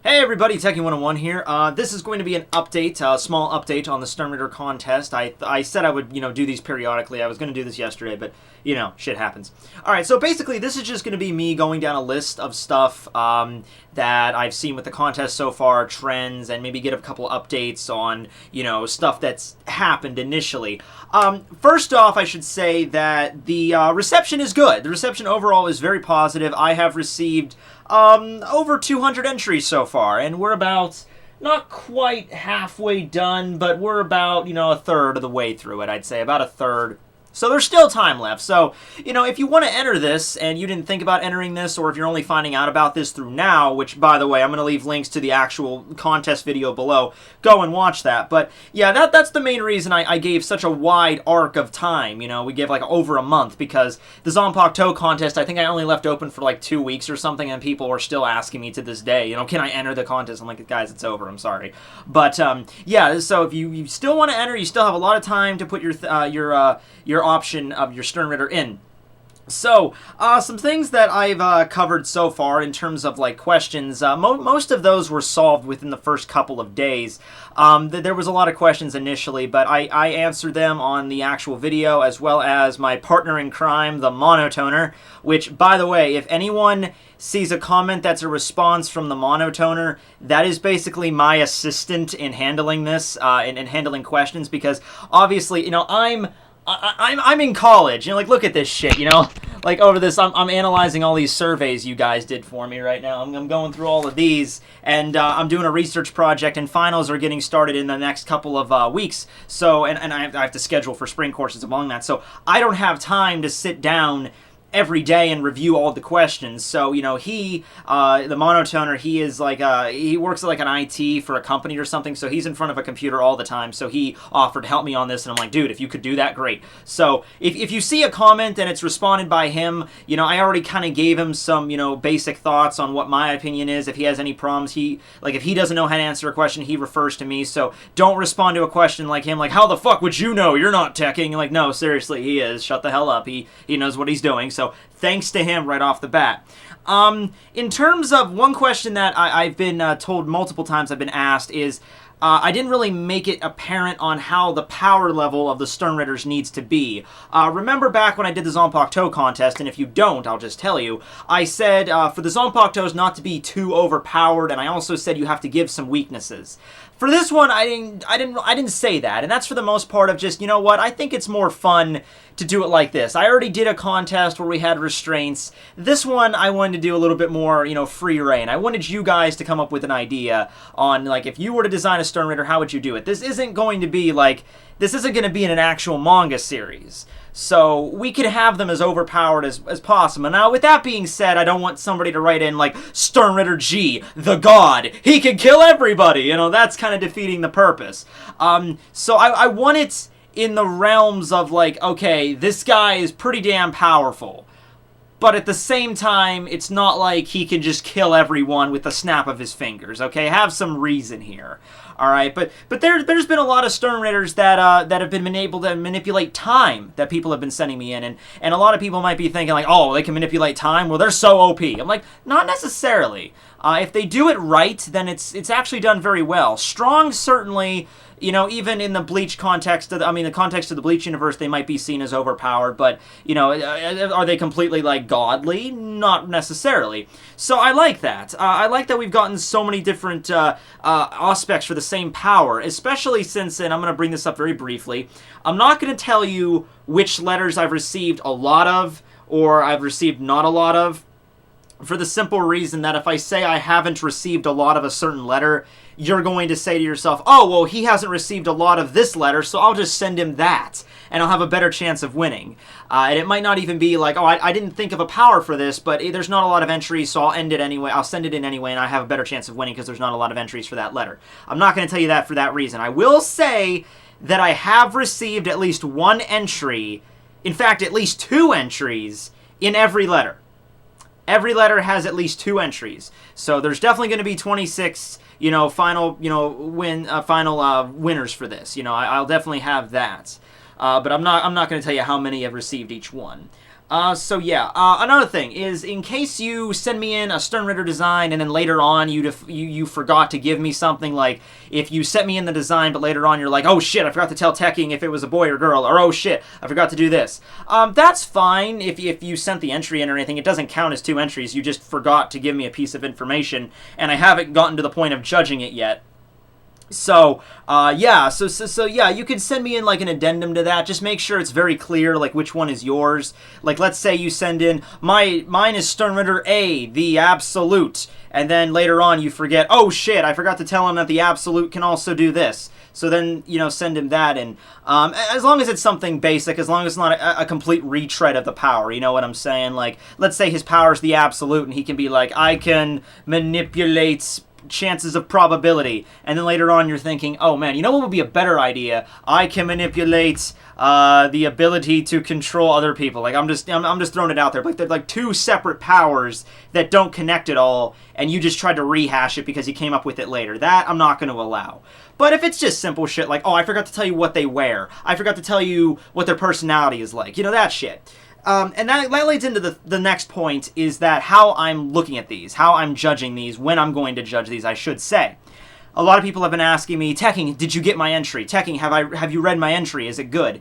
Hey everybody, Tekking101 here. This is going to be an update, a small update on the Stern Ritter contest. I said I would, do these periodically. I was going to do this yesterday, but, shit happens. Alright, so basically this is just going to be me going down a list of stuff that I've seen with the contest so far, trends, and maybe get a couple updates on, stuff that's happened initially. First off, I should say that the reception is good. The reception overall is very positive. I have received over 200 entries so far, and we're about, not quite halfway done, but we're about, a third of the way through it, I'd say, about a third. So there's still time left. So, if you want to enter this and you didn't think about entering this, or if you're only finding out about this through now, which, by the way, I'm going to leave links to the actual contest video below, go and watch that. But, yeah, that's the main reason I gave such a wide arc of time. We gave, over a month, because the Zanpakuto contest, I think I only left open for, 2 weeks or something, and people are still asking me to this day, can I enter the contest? I'm like, guys, it's over, I'm sorry. But, yeah, so if you still want to enter, you still have a lot of time to put your option of your Stern Ritter in. So, some things that I've covered so far in terms of, questions, most of those were solved within the first couple of days. There was a lot of questions initially, but I answered them on the actual video, as well as my partner in crime, the monotoner, which, by the way, if anyone sees a comment that's a response from the monotoner, that is basically my assistant in handling this, in handling questions, because, obviously, I'm in college, look at this shit, over this, I'm analyzing all these surveys you guys did for me right now. I'm going through all of these, and I'm doing a research project, and finals are getting started in the next couple of weeks, so, and I have to schedule for spring courses among that, so I don't have time to sit down every day and review all the questions. So, the monotoner, he is he works like an IT for a company or something, so he's in front of a computer all the time, so he offered to help me on this, and I'm like, dude, if you could do that, great. So, if you see a comment and it's responded by him, I already kind of gave him some, basic thoughts on what my opinion is. If he has any problems, if he doesn't know how to answer a question, he refers to me, so don't respond to a question like him, how the fuck would you know? You're not teching. No, seriously, he is. Shut the hell up. He knows what he's doing, so thanks to him right off the bat. In terms of one question that I've been told multiple times I've been asked is, I didn't really make it apparent on how the power level of the Stern Ritters needs to be. Remember back when I did the Zanpakuto contest, and if you don't, I'll just tell you, I said for the Zanpakutos not to be too overpowered, and I also said you have to give some weaknesses. For this one, I didn't say that, and that's for the most part of just, I think it's more fun to do it like this. I already did a contest where we had restraints. This one, I wanted to do a little bit more, free reign. I wanted you guys to come up with an idea on, if you were to design a Stern Ritter, how would you do it? This isn't going to be, this isn't going to be in an actual manga series. So, we could have them as overpowered as possible. Now, with that being said, I don't want somebody to write in, Stern Ritter G, the god. He can kill everybody. That's kind of defeating the purpose. So, I want it in the realms of, okay, this guy is pretty damn powerful. But at the same time, it's not like he can just kill everyone with the snap of his fingers, okay? Have some reason here, all right? But there's been a lot of Stern Ritters that have been able to manipulate time that people have been sending me in, and a lot of people might be thinking, oh, they can manipulate time? Well, they're so OP. I'm like, not necessarily. If they do it right, then it's actually done very well. Strong, certainly, even in the Bleach context, the context of the Bleach universe, they might be seen as overpowered, but, are they completely, godly? Not necessarily. So I like that. I like that we've gotten so many different aspects for the same power, especially since, and I'm going to bring this up very briefly, I'm not going to tell you which letters I've received a lot of, or I've received not a lot of, for the simple reason that if I say I haven't received a lot of a certain letter, you're going to say to yourself, oh, well, he hasn't received a lot of this letter, so I'll just send him that, and I'll have a better chance of winning. And it might not even be like, oh, I didn't think of a power for this, but there's not a lot of entries, so I'll end it anyway. I'll send it in anyway, and I have a better chance of winning because there's not a lot of entries for that letter. I'm not going to tell you that for that reason. I will say that I have received at least one entry, in fact, at least 2 entries in every letter. Every letter has at least 2 entries. So there's definitely going to be 26, final, winners for this. I'll definitely have that. But I'm not going to tell you how many I've received each one. So yeah, another thing is, in case you send me in a Sternritter design and then later on you forgot to give me something, like if you sent me in the design but later on you're like, oh shit, I forgot to tell Tekking if it was a boy or girl, or oh shit, I forgot to do this. That's fine if you sent the entry in or anything. It doesn't count as 2 entries. You just forgot to give me a piece of information, and I haven't gotten to the point of judging it yet. So, yeah, so yeah, you could send me in, like, an addendum to that. Just make sure it's very clear, like, which one is yours. Like, let's say you send in, mine is Sternritter A, the Absolute, and then later on you forget, oh shit, I forgot to tell him that the Absolute can also do this. So then, you know, send him that in. As long as it's something basic, as long as it's not a complete retread of the power, you know what I'm saying? Like, let's say his power is the Absolute, and he can be like, I can manipulate chances of probability, and then later on you're thinking, oh man, you know what would be a better idea? I can manipulate the ability to control other people. Like, I'm just throwing it out there. Like, they're like 2 separate powers that don't connect at all, and you just tried to rehash it because you came up with it later. That I'm not going to allow. But if it's just simple shit like, oh, I forgot to tell you what they wear, I forgot to tell you what their personality is like, you know, that shit. And that leads into the next point, is that how I'm looking at these, how I'm judging these, when I'm going to judge these, I should say. A lot of people have been asking me, Tekking, did you get my entry? Tekking, have you read my entry? Is it good?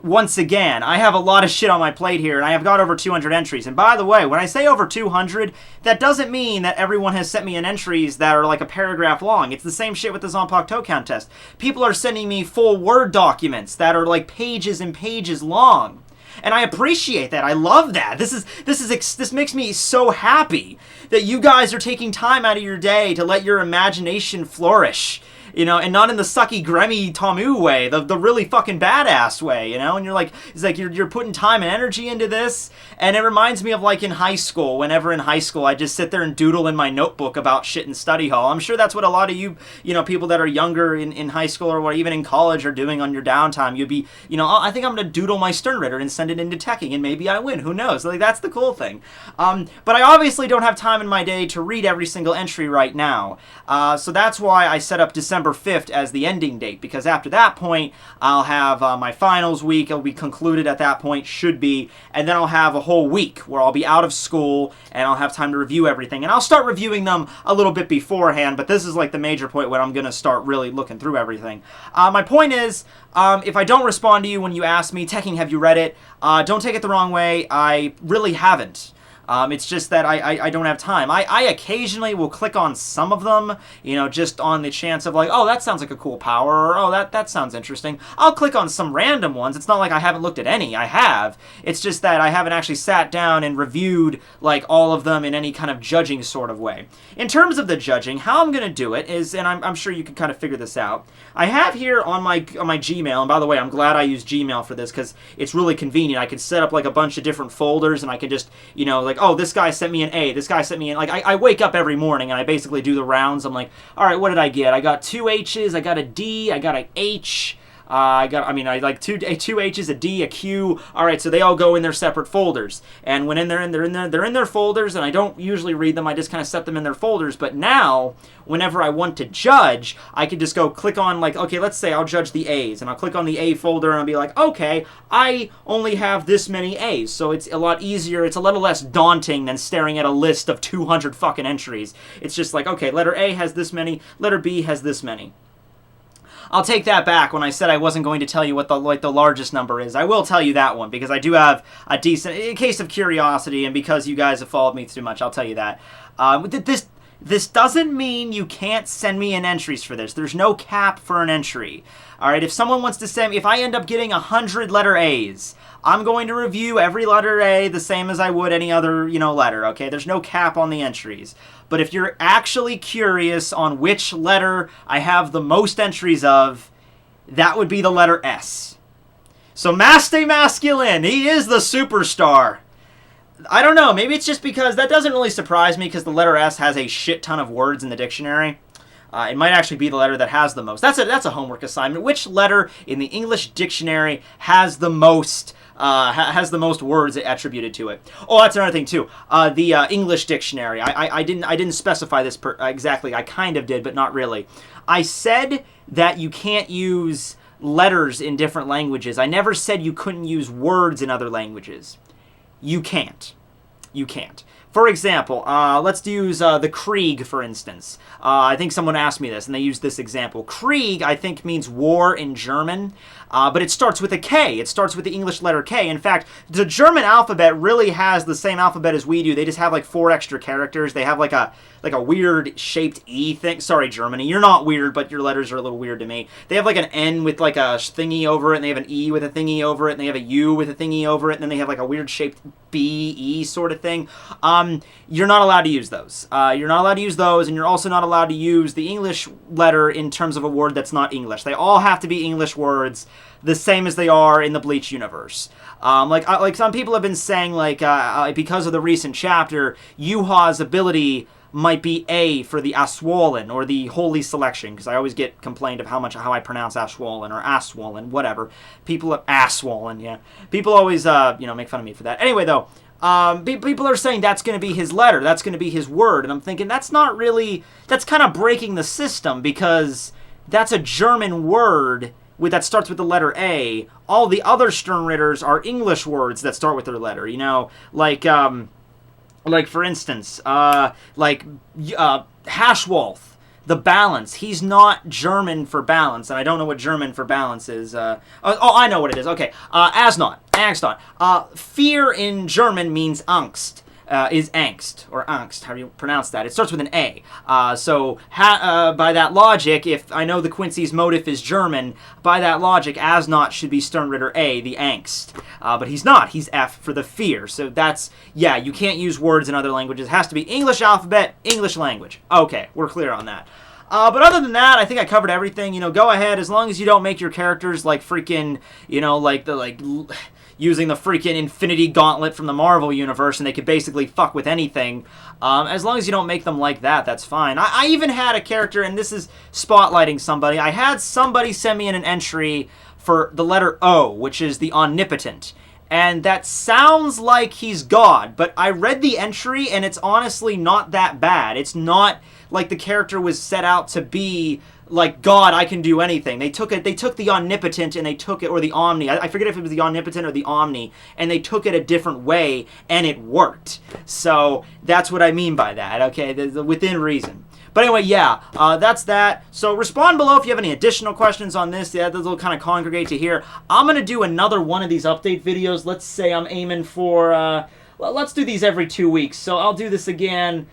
Once again, I have a lot of shit on my plate here, and I have got over 200 entries. And by the way, when I say over 200, that doesn't mean that everyone has sent me in entries that are like a paragraph long. It's the same shit with the Zanpakuto contest. People are sending me full Word documents that are like pages and pages long. And I appreciate that. I love that. This makes me so happy that you guys are taking time out of your day to let your imagination flourish. You know, and not in the sucky, gremmy Tomu way, the really fucking badass way, you know? And you're like, it's like you're putting time and energy into this, and it reminds me of, like, in high school, whenever in high school I just sit there and doodle in my notebook about shit in study hall. I'm sure that's what a lot of you know, people that are younger in high school or even in college are doing on your downtime. You'd be, you know, I think I'm going to doodle my Sternritter and send it into Tekking, and maybe I win. Who knows? Like, that's the cool thing. But I obviously don't have time in my day to read every single entry right now. So that's why I set up December 5th as the ending date, because after that point I'll have my finals week. It'll be concluded at that point, should be, and then I'll have a whole week where I'll be out of school and I'll have time to review everything, and I'll start reviewing them a little bit beforehand, but this is like the major point when I'm going to start really looking through everything. My point is, if I don't respond to you when you ask me, Tekking, have you read it? Don't take it the wrong way. I really haven't. It's just that I don't have time. I occasionally will click on some of them, you know, just on the chance of like, oh, that sounds like a cool power, or oh, that sounds interesting. I'll click on some random ones. It's not like I haven't looked at any. I have. It's just that I haven't actually sat down and reviewed like all of them in any kind of judging sort of way. In terms of the judging, how I'm going to do it is, and I'm sure you can kind of figure this out, I have here on my Gmail, and by the way, I'm glad I use Gmail for this because it's really convenient. I could set up like a bunch of different folders, and I could just, you know, like, oh, this guy sent me an A, this guy sent me an, like, I wake up every morning and I basically do the rounds. I'm like, all right, what did I get? I got 2 H's, I got a D, I got an H, I like two H's, a D, a Q. All right, so they all go in their separate folders. And when they're in their folders, and I don't usually read them. I just kind of set them in their folders. But now, whenever I want to judge, I can just go click on, like, okay, let's say I'll judge the A's, and I'll click on the A folder and I'll be like, okay, I only have this many A's, so it's a lot easier. It's a little less daunting than staring at a list of 200 fucking entries. It's just like, okay, letter A has this many, letter B has this many. I'll take that back when I said I wasn't going to tell you what the largest number is. I will tell you that one because I do have a decent, in case of curiosity and because you guys have followed me too much, I'll tell you that. This doesn't mean you can't send me in entries for this. There's no cap for an entry. All right, if someone wants to send me, if I end up getting 100 letter A's, I'm going to review every letter A the same as I would any other, you know, letter, okay? There's no cap on the entries. But if you're actually curious on which letter I have the most entries of, that would be the letter S. So Maste Masculine, he is the superstar. I don't know, maybe it's just because that doesn't really surprise me because the letter S has a shit ton of words in the dictionary. It might actually be the letter that has the most. That's a homework assignment. Which letter in the English dictionary has the most words attributed to it? Oh, that's another thing too. The English dictionary. I didn't specify this exactly. I kind of did, but not really. I said that you can't use letters in different languages. I never said you couldn't use words in other languages. you can't. You can't. For example, let's use the Krieg, for instance. I think someone asked me this, and they used this example. Krieg, I think, means war in German, but it starts with a K. It starts with the English letter K. In fact, the German alphabet really has the same alphabet as we do. They just have like 4 extra characters. They have like a weird shaped E thing. Sorry, Germany. You're not weird, but your letters are a little weird to me. They have like an N with like a thingy over it, and they have an E with a thingy over it, and they have a U with a thingy over it, and then they have like a weird shaped B, E sort of thing. You're not allowed to use those. You're not allowed to use those, and you're also not allowed to use the English letter in terms of a word that's not English. They all have to be English words, the same as they are in the Bleach universe. Like some people have been saying, because of the recent chapter, Yuha's ability might be A for the Aswollen, or the Holy Selection, because I always get complained of how I pronounce Aswollen, or Aswollen, whatever. People are Aswollen, yeah. People always, make fun of me for that. Anyway, though, people are saying that's going to be his letter, that's going to be his word, and I'm thinking that's kind of breaking the system, because that's a German word that starts with the letter A. All the other Sturmritters are English words that start with their letter, like, for instance, Hashwolf, the balance. He's not German for balance, and I don't know what German for balance is. I know what it is. Okay, Asnot. Fear in German means Angst. Is angst, or angst, how do you pronounce that? It starts with an A. By that logic, if I know the Quincy's motive is German, by that logic, Asnot should be Sturmritter A, the angst. But he's not. He's F for the fear. So that's, yeah, you can't use words in other languages. It has to be English alphabet, English language. Okay, we're clear on that. But other than that, I think I covered everything. Go ahead, as long as you don't make your characters like freaking, using the freaking Infinity Gauntlet from the Marvel Universe, and they could basically fuck with anything. As long as you don't make them like that, that's fine. I even had a character, and this is spotlighting somebody, I had somebody send me in an entry for the letter O, which is the Omnipotent. And that sounds like he's God, but I read the entry, and it's honestly not that bad. It's not like the character was set out to be like, God, I can do anything. They took the Omnipotent, and they took it, or the Omni. I forget if it was the Omnipotent or the Omni, and they took it a different way, and it worked. So that's what I mean by that, okay? Within reason. But anyway, yeah, that's that. So respond below if you have any additional questions on this. Yeah, those will kind of congregate to here. I'm going to do another one of these update videos. Let's say I'm aiming for, let's do these every 2 weeks. So I'll do this again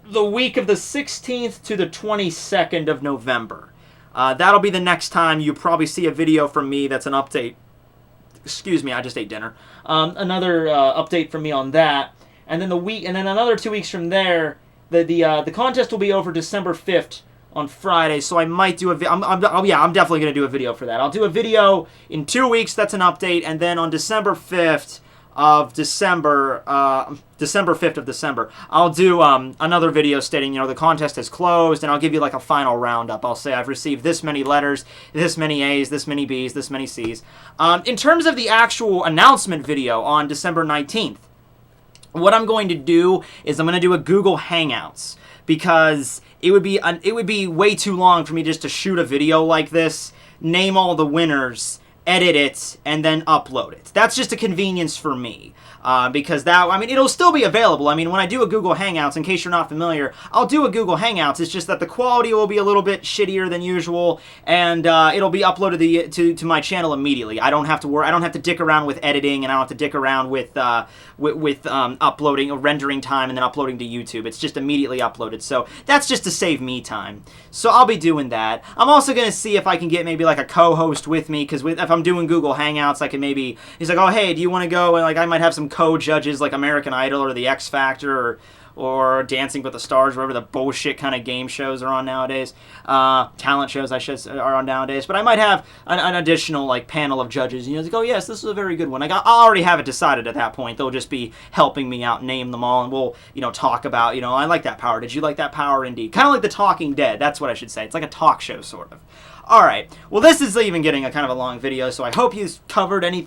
the week of the 16th to the 22nd of November. That'll be the next time you probably see a video from me that's an update. Excuse me, I just ate dinner. Another update from me on that. And then another 2 weeks from there, the contest will be over December 5th on Friday, so I might do I'm definitely going to do a video for that. I'll do a video in 2 weeks, that's an update, and then on December 5th of December, I'll do another video stating, the contest is closed, and I'll give you like a final roundup. I'll say I've received this many letters, this many A's, this many B's, this many C's. In terms of the actual announcement video on December 19th, what I'm going to do is I'm going to do a Google Hangouts, because it would be way too long for me just to shoot a video like this, name all the winners, edit it, and then upload it. That's just a convenience for me. Because it'll still be available. When I do a Google Hangouts, in case you're not familiar, I'll do a Google Hangouts. It's just that the quality will be a little bit shittier than usual, and it'll be uploaded to my channel immediately. I don't have to worry. I don't have to dick around with editing, and I don't have to dick around with uploading or rendering time and then uploading to YouTube. It's just immediately uploaded. So that's just to save me time. So I'll be doing that. I'm also gonna see if I can get maybe like a co-host with me, because if I'm doing Google Hangouts, I can maybe, he's like, oh hey, do you want to go? And like I might have some co-judges like American Idol or the X Factor or Dancing with the Stars, whatever the bullshit kind of game shows are on nowadays. Talent shows, are on nowadays. But I might have an additional like panel of judges. Like, oh yes, this is a very good one. I'll already have it decided at that point. They'll just be helping me out, name them all, and we'll talk about I like that power. Did you like that power? Indeed, kind of like The Talking Dead. That's what I should say. It's like a talk show sort of. Alright, well this is even getting a kind of a long video, so I hope you covered any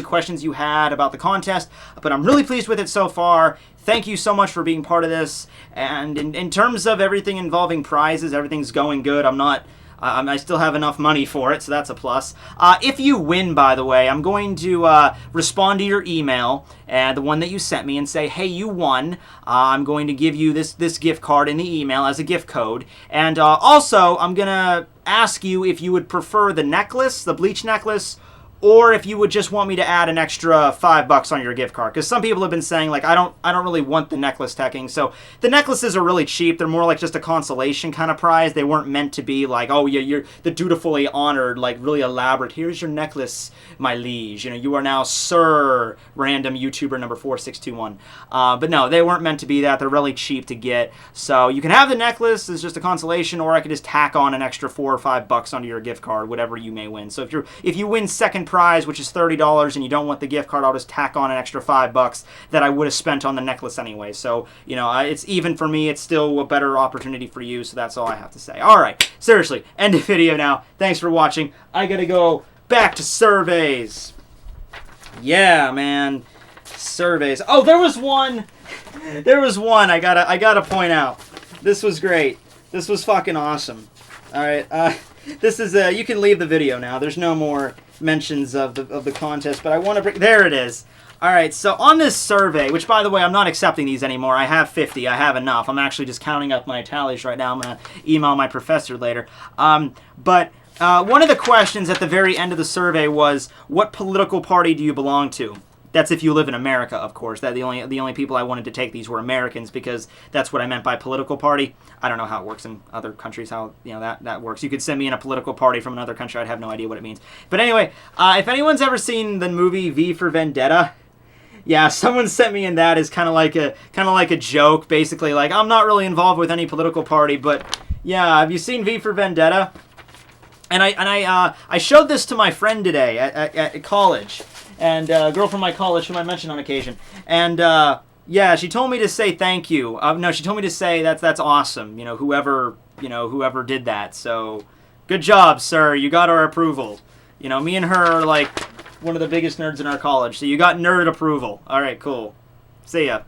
questions you had about the contest, but I'm really pleased with it so far. Thank you so much for being part of this, and in terms of everything involving prizes, everything's going good. I'm not I still have enough money for it, so that's a plus. If you win, by the way, I'm going to respond to your email, the one that you sent me, and say, hey, you won. I'm going to give you this gift card in the email as a gift code. And also, I'm going to ask you if you would prefer the necklace, the Bleach necklace, or if you would just want me to add an extra $5 on your gift card. Because some people have been saying, like, I don't really want the necklace Tekking. So the necklaces are really cheap. They're more like just a consolation kind of prize. They weren't meant to be like, oh, yeah, you're the dutifully honored, like, really elaborate. Here's your necklace, my liege. You know, you are now Sir Random YouTuber number 4621. But no, they weren't meant to be that. They're really cheap to get. So you can have the necklace as just a consolation, or I could just tack on an extra $4 or $5 onto your gift card, whatever you may win. So if you win second prize, which is $30, and you don't want the gift card, I'll just tack on an extra $5 that I would have spent on the necklace anyway. So, you know, it's even for me. It's still a better opportunity for you, so that's all I have to say. All right, seriously, end the video now. Thanks for watching. I gotta go back to surveys. Yeah, man, surveys. Oh, there was one. There was one I gotta point out. This was great. This was fucking awesome. All right, this is you can leave the video now. There's no more mentions of the contest, but I want to bring, there it is. All right, so on this survey, which by the way, I'm not accepting these anymore. I have 50. I have enough. I'm actually just counting up my tallies right now. I'm going to email my professor later. But one of the questions at the very end of the survey was, what political party do you belong to? That's if you live in America, of course. That the only people I wanted to take these were Americans, because that's what I meant by political party. I don't know how it works in other countries, how that works. You could send me in a political party from another country. I'd have no idea what it means. But anyway, if anyone's ever seen the movie V for Vendetta, yeah, someone sent me in that as kind of like a joke, basically. Like, I'm not really involved with any political party, but yeah, have you seen V for Vendetta? And I showed this to my friend today at college. And a girl from my college whom I mention on occasion. And yeah, she told me to say thank you. No, she told me to say that's awesome. You know, whoever did that. So good job, sir. You got our approval. You know, me and her are like one of the biggest nerds in our college. So you got nerd approval. All right, cool. See ya.